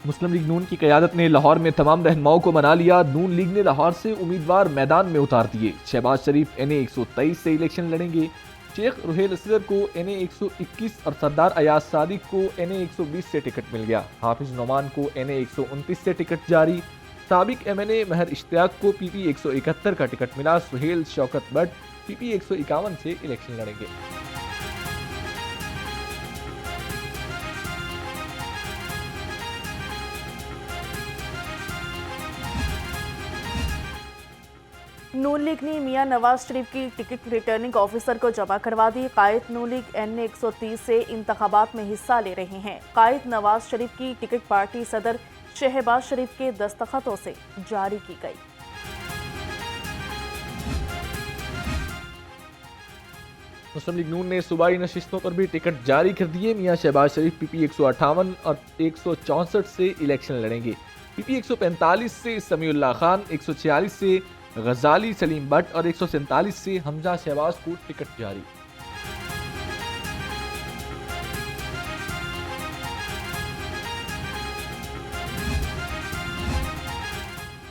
मुस्लिम league नून की क़यादत ने लाहौर में तमाम रहनुमाओं को मना लिया। नून लीग ने लाहौर से उम्मीदवार मैदान में उतार दिए। शहबाज शरीफ NA 123 से इलेक्शन लड़ेंगे। शेख रुहेल असगर को NA 121 और सरदार अयाज सादिक को NA 120 से टिकट मिल गया। हाफिज नोमान को NA 129 से टिकट जारी। साबिक MNA महर इश्तियाक को PP 171 का टिकट मिला। सुहेल शौकत भट्ट PP 151 से इलेक्शन लड़ेंगे। नून लीग ने मियां नवाज शरीफ की टिकट रिटर्निंग ऑफिसर को जमा करवा दी। कायद नून लीग NA 130 से इंतखाबात में हिस्सा ले रहे हैं। कायद नवाज शरीफ की टिकट पार्टी सदर शहबाज शरीफ के दस्तखतों से जारी की गई। मुस्लिम लीग नून ने सूबाई नशिस्तों पर भी टिकट जारी कर दिए। मियां शहबाज शरीफ PP 158 और 164 से इलेक्शन लड़ेंगे। PP 145 से समीउल्लाह खान, 146 से गजाली सलीम भट्ट और 147 से हमजा शहबाज को टिकट जारी।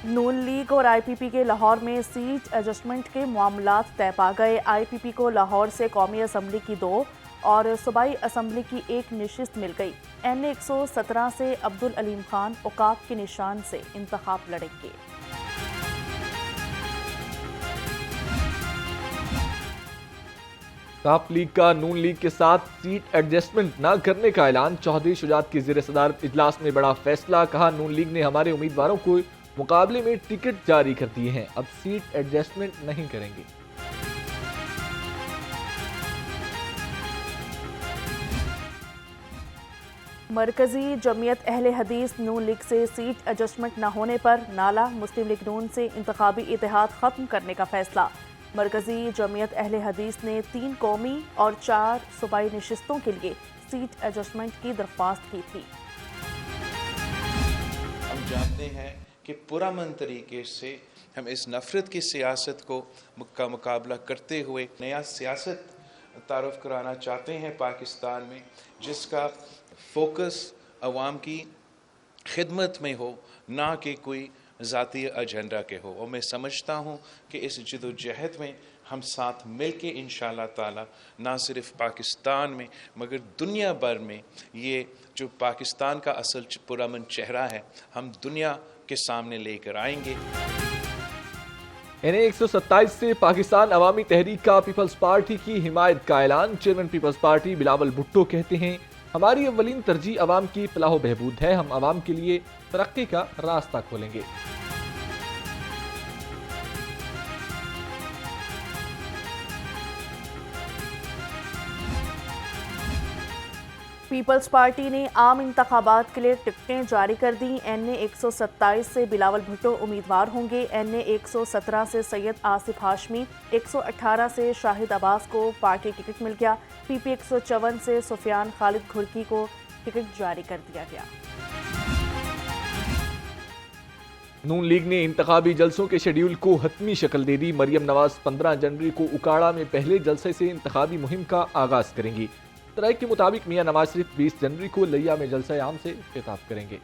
नून लीग और IPP के लाहौर में सीट एडजस्टमेंट के मामलात तय पा गए। IPP को लाहौर से कौमी असम्बली की 2 और सूबाई असम्बली की 1 नशिस्त मिल गई। NA 117 से अब्दुल अलीम खान औकाफ के निशान से इंतखाब लड़ेंगे। काफ लीग का नून लीग के साथ सीट एडजस्टमेंट न करने का ऐलान। चौधरी शुजात की ज़ेर सदारत इजलास में बड़ा फैसला। कहा, नून लीग ने हमारे उम्मीदवारों को मुकाबले में टिकट जारी कर दिए हैं, अब सीट एडजस्टमेंट नहीं करेंगे। मरकजी जमीयत अहले हदीस नून लीग से सीट एडजस्टमेंट न होने पर नाला मुस्लिम लीग नून से इंतखाबी इतिहाद खत्म करने का फैसला। मरकजी जमीयत अहले हदीस ने 3 कौमी और 4 सूबाई नशिस्तों के लिए सीट एडजस्टमेंट की दरख्वास्त की थी। हम जानते हैं कि पुरअमन तरीके से हम इस नफरत की सियासत का मुकाबला करते हुए नया सियासत तारुफ कराना चाहते हैं पाकिस्तान में, जिसका फोकस अवाम की खिदमत में हो, ना कि कोई ज़ाती एजेंडा के हो। और मैं समझता हूँ कि इस जदोजहद में हम साथ मिल के इंशाअल्लाह ताला ना सिर्फ पाकिस्तान में मगर दुनिया भर में ये जो पाकिस्तान का असल पुरअमन चेहरा है, हम दुनिया के सामने लेकर आएंगे। NA 127 से पाकिस्तान अवामी तहरीक का पीपल्स पार्टी की हिमायत का ऐलान। चेयरमैन पीपल्स पार्टी बिलावल भुट्टो कहते हैं, हमारी अव्वलीन तरजीह अवाम की फलाह बहबूद है, हम अवाम के लिए तरक्की का रास्ता खोलेंगे। पीपल्स पार्टी ने आम इंतखाबात के लिए टिकटें जारी कर दी। NA 127 से बिलावल भुट्टो उम्मीदवार होंगे। NA 117 से सैयद आसिफ हाशमी, 118 से शाहिद अब्बास को पार्टी टिकट मिल गया। PP 154 से सुफियान खालिद घुरकी को टिकट जारी कर दिया गया। नून लीग ने इंतखाबी जलसों के शेड्यूल को हतमी शक्ल दे दी। मरियम नवाज 15 जनवरी को उकाड़ा में पहले जलसे से इंतखाबी मुहिम का आगाज करेंगी। तराई के मुताबिक मियां नवाज शरीफ 20 जनवरी को लिया में जलसा आम से खिताब करेंगे।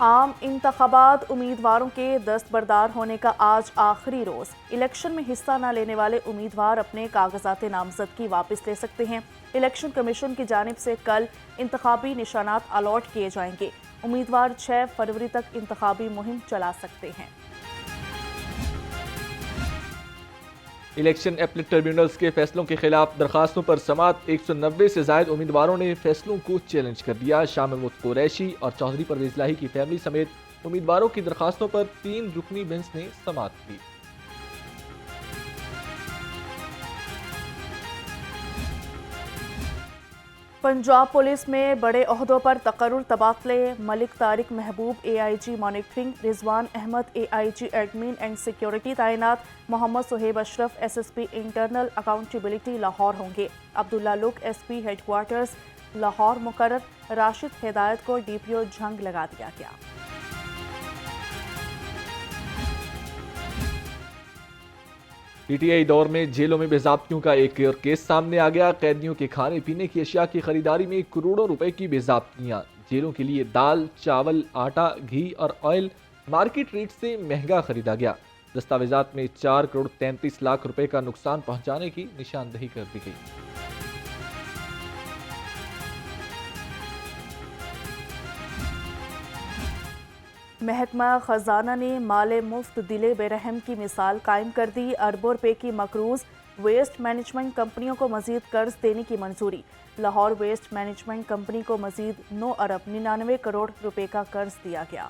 आम इंतखाबात उम्मीदवारों के दस्तबरदार होने का आज आखिरी रोज। इलेक्शन में हिस्सा न लेने वाले उम्मीदवार अपने कागजात नामजदगी वापस ले सकते हैं। इलेक्शन कमीशन की जानिब से कल इंतखाबी निशानात अलॉट किए जाएंगे। उम्मीदवार 6 फरवरी तक इंतखाबी मुहिम चला सकते हैं। इलेक्शन अपील ट्रिब्यूनल्स के फैसलों के खिलाफ दरखास्तों पर समात। 190 से जायद उम्मीदवारों ने फैसलों को चैलेंज कर दिया। शाह महमूद कुरैशी और चौधरी परवेज लाही की फैमिली समेत उम्मीदवारों की दरखास्तों पर 3 रुकनी बेंच ने समात की। पंजाब पुलिस में बड़े ओहदों पर तकर्रुर तबादले। Malik Tariq Mehboob AIG monitoring, Rizwan Ahmed AIG admin and security तैनात, Mohammad Suhaib Ashraf SSP internal accountability Lahore होंगे। अब्दुल्ला लुक SP हेडक्वार्टर्स लाहौर मुकर्रर। राशिद हिदायत को DPO झंग लगा दिया गया। पीटीआई दौर में जेलों में बेज़ाब्तियों का एक और केस सामने आ गया। कैदियों के खाने पीने की अशिया की खरीदारी में करोड़ों रुपए की बेज़ाब्तियां। जेलों के लिए दाल, चावल, आटा, घी और ऑयल मार्केट रेट से महंगा खरीदा गया। दस्तावेजात में 4 करोड़ 33 लाख रुपए का नुकसान पहुंचाने की निशानदेही कर दी गई। महकमा खजाना ने माले मुफ्त दिले बेरहम की मिसाल कायम कर दी। अरबों रुपए की मकरूज वेस्ट मैनेजमेंट कंपनियों को मजीद कर्ज देने की मंजूरी। लाहौर वेस्ट मैनेजमेंट कंपनी को मजीद 9 अरब 99 करोड़ रुपए का कर्ज दिया गया।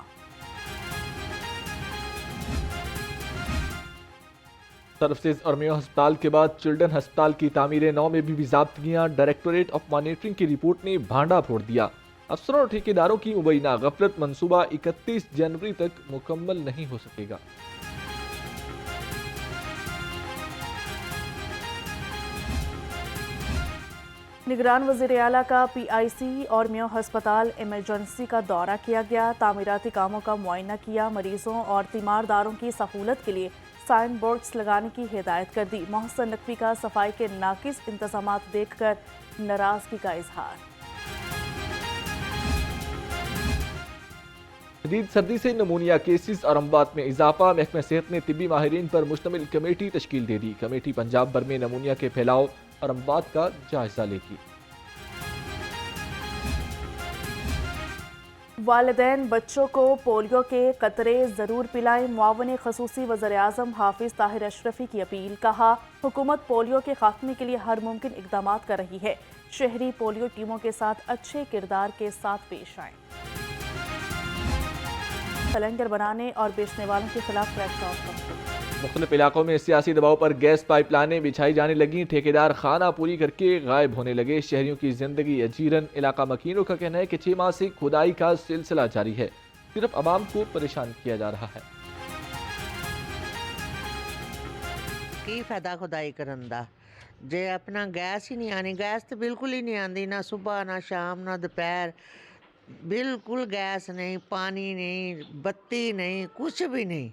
सर्विसेज और मेयो अस्पताल के बाद चिल्ड्रन अस्पताल की तामीर नौ में भी बेज़ाब्तियां। डायरेक्टोरेट ऑफ मॉनिटरिंग की रिपोर्ट ने भांडा फोड़ दिया। अफसरों और ठेकेदारों की मुबैना गफलत मंसूबा 31 जनवरी तक मुकम्मल नहीं हो सकेगा। निगरान वज़ीर आला का PIC और मेयो अस्पताल इमरजेंसी का दौरा किया गया। तामीराती कामों का मुआयना किया। मरीजों और तीमारदारों की सहूलत के लिए साइन बोर्ड्स लगाने की हिदायत कर दी। मोहसिन नकवी का सफाई के नाकिस इंतजामात देखकर नाराजगी का इजहार। शदीद सर्दी से नमूनिया केसेस और अमवात में इजाफा। महकमा सेहत ने तिब्बी माहिरीन पर मुश्तमिल कमेटी तश्कील दे दी। कमेटी पंजाब भर में नमूनिया के फैलाव और अमवात का जायजा लेगी। वालिदैन बच्चों को पोलियो के कतरे ज़रूर पिलाएं। मुआवन खसूसी वज़ीर आज़म हाफिज़ ताहिर अशरफी की अपील। कहा, हुकूमत पोलियो के खात्मे के लिए हर मुमकिन इक़दाम कर रही है। शहरी पोलियो टीमों के साथ अच्छे किरदार के साथ पेश आएं। सिलेंडर बनाने और बेचने वालों के खिलाफ मुख्तलिफ इलाकों में सियासी दबाव पर गैस पाइपलाइनें बिछाई जाने लगी। ठेकेदार खाना पूरी करके गायब होने लगे। शहरियों की जिंदगी अजीरन। इलाका मकीनों का कहना है कि 6 माह से खुदाई का सिलसिला जारी है। सिर्फ आवाम को परेशान किया जा रहा है। की फायदा खुदाई करन दा जे अपना गैस ही नहीं आनी। गैस तो बिल्कुल ही नहीं आती, ना सुबह ना शाम ना दोपहर। बिल्कुल गैस नहीं, पानी नहीं, बत्ती नहीं, कुछ भी नहीं।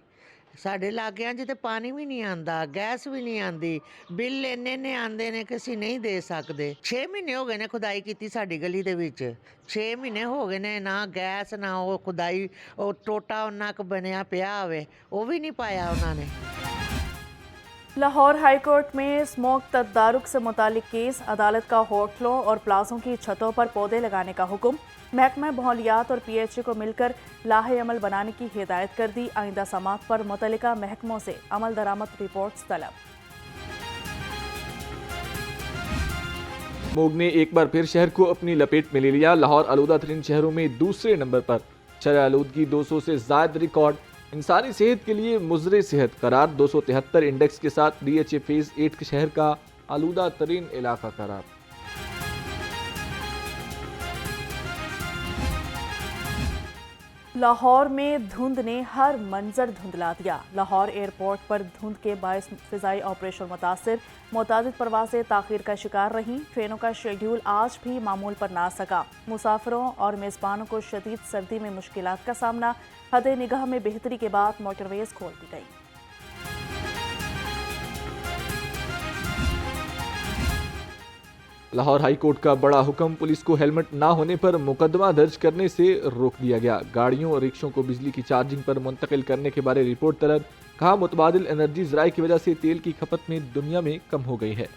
साढ़े लागियां च ते पानी भी नहीं आंदा, गैस भी नहीं आंदी। बिल इन्ने आंदे ने कि असीं नहीं दे सकते। 6 महीने हो गए ने खुदाई की साड़ी गली दे विच। 6 महीने हो गए ने, ना गैस ना वो खुदाई। वो टोटा उन्ना क बनया पिया होवे, वो भी नहीं पाया उन्होंने। लाहौर हाई कोर्ट में स्मोक तदारुक से मुतालिक केस। अदालत का होटलों और प्लाजों की छतों पर पौधे लगाने का हुक्म। महकमा माहौलियात और PHA को मिलकर लाहे अमल बनाने की हिदायत कर दी। आइंदा समात पर मुतल्लिका महकमों से अमल दरामद रिपोर्ट्स तलब। स्मोग ने एक बार फिर शहर को अपनी लपेट में ले लिया। लाहौर आलूदा तरीन शहरों में दूसरे नंबर पर। शरह आलूदगी 200 से ज़ायद रिकॉर्ड। इंसानी सेहत के लिए मुज़रे सेहत करार। 273 इंडेक्स के साथ DHA फेज़ 8 के शहर का आलूदा तरीन इलाका करार। लाहौर में धुंध ने हर मंजर धुंधला दिया। लाहौर एयरपोर्ट पर धुंध के बायस फ़िज़ाई ऑपरेशन मुतासिर। मुतादिद परवाज़ें ताख़ीर का शिकार रहीं। ट्रेनों का शेड्यूल आज भी मामूल पर ना सका। मुसाफिरों और मेज़बानों को शदीद सर्दी में मुश्किलात का सामना। हद निगाह में बेहतरी के बाद मोटरवेज़ खोल दी गई। लाहौर हाई कोर्ट का बड़ा हुक्म। पुलिस को हेलमेट ना होने पर मुकदमा दर्ज करने से रोक दिया गया। गाड़ियों और रिक्शों को बिजली की चार्जिंग पर मुंतकिल करने के बारे रिपोर्ट तलब। कहा, मुतबादिल एनर्जी ज़राए की वजह से तेल की खपत में दुनिया में कम हो गई है।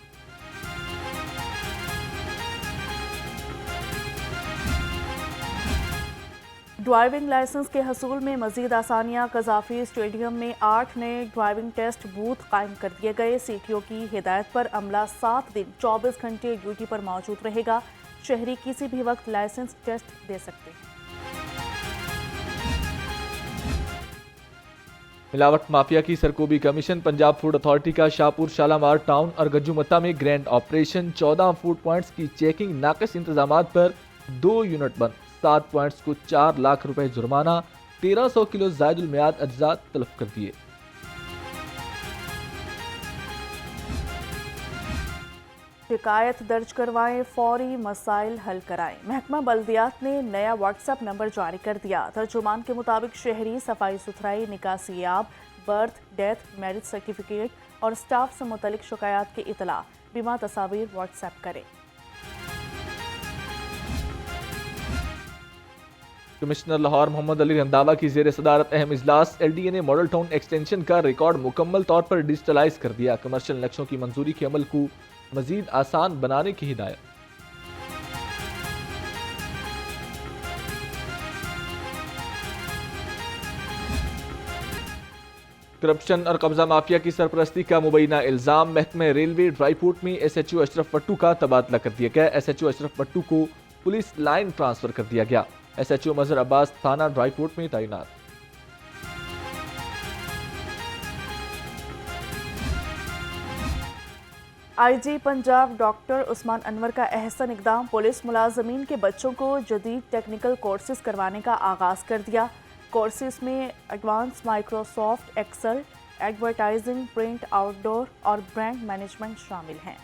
ड्राइविंग लाइसेंस के हसूल में मजीद आसानियां। कजाफी स्टेडियम में 8 नए ड्राइविंग टेस्ट बूथ कायम कर दिए गए। CTO की हिदायत पर अमला 7 दिन 24 घंटे ड्यूटी पर मौजूद रहेगा। शहरी किसी भी वक्त लाइसेंस टेस्ट दे सकते हैं। मिलावट माफिया की सरकोबी कमीशन। पंजाब फूड अथॉरिटी का शाहपुर, शालामार टाउन और गज्जूमत्ता में ग्रैंड ऑपरेशन। 14 फूड पॉइंट्स की चेकिंग। नाकिस इंतजामात पर 2 यूनिट बंद। 7 पॉइंट्स को 4 लाख रुपए जुर्माना। 1300 किलो जायदुल मियाद अज्जा तलब कर दिए। शिकायत दर्ज करवाएं, फौरी मसाइल हल कराएं। महकमा बल्दियात ने नया WhatsApp नंबर जारी कर दिया। तर्जुमान के मुताबिक शहरी सफाई सुथराई, निकासीयाब, बर्थ, डेथ, मैरिज सर्टिफिकेट और स्टाफ से मुतल्लिक शिकायत की इतला बिमा तस्वीर व्हाट्सएप करें। कमिश्नर लाहौर मोहम्मद अली रंधावा की जेर सदारत अहम इजलास। LDA ने मॉडल टाउन एक्सटेंशन का रिकॉर्ड मुकम्मल तौर पर डिजिटलाइज कर दिया। कमर्शियल नक्शों की मंजूरी के अमल को मजीद आसान बनाने की हिदायत। करप्शन और कब्जा माफिया की सरपरस्ती का मुबैना इल्जाम। महकमे रेलवे ड्राईपोर्ट में SHO अशरफ पट्टू का तबादला कर दिया गया। SHO अशरफ पट्टू को पुलिस लाइन ट्रांसफर कर दिया गया। SHO मजहर अब्बास थाना ड्राईपोर्ट में तैनात। IG पंजाब डॉक्टर उस्मान अनवर का अहसन इकदाम। पुलिस मुलाजमीन के बच्चों को जदीद टेक्निकल कोर्सेज करवाने का आगाज़ कर दिया। कोर्सेज में advance Microsoft Excel, advertising, print, outdoor और ब्रांड मैनेजमेंट शामिल हैं।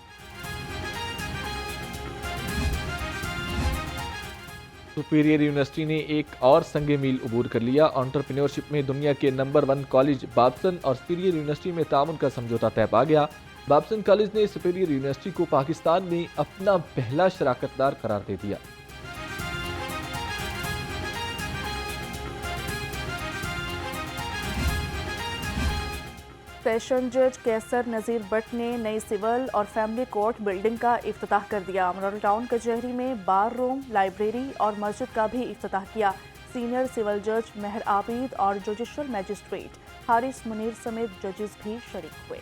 सुपीरियर यूनिवर्सिटी ने एक और संगे मील अबूर कर लिया। एंटरप्रेन्योरशिप में दुनिया के नंबर 1 कॉलेज बाब्सन और सुपीरियर यूनिवर्सिटी में तामुन का समझौता तय पा गया। बाब्सन कॉलेज ने सुपीरियर यूनिवर्सिटी को पाकिस्तान में अपना पहला शराकतदार करार दे दिया। सेशन जज कैसर नज़ीर भट्ट ने नई सिविल और फैमिली कोर्ट बिल्डिंग का इफ्तिताह कर दिया। मॉडल टाउन कचहरी में बार रूम, लाइब्रेरी और मस्जिद का भी इफ्तिताह किया। सीनियर सिविल जज मेहर आबिद और जुडिशल मैजिस्ट्रेट हारिस मुनीर समेत जजेस भी शरीक हुए।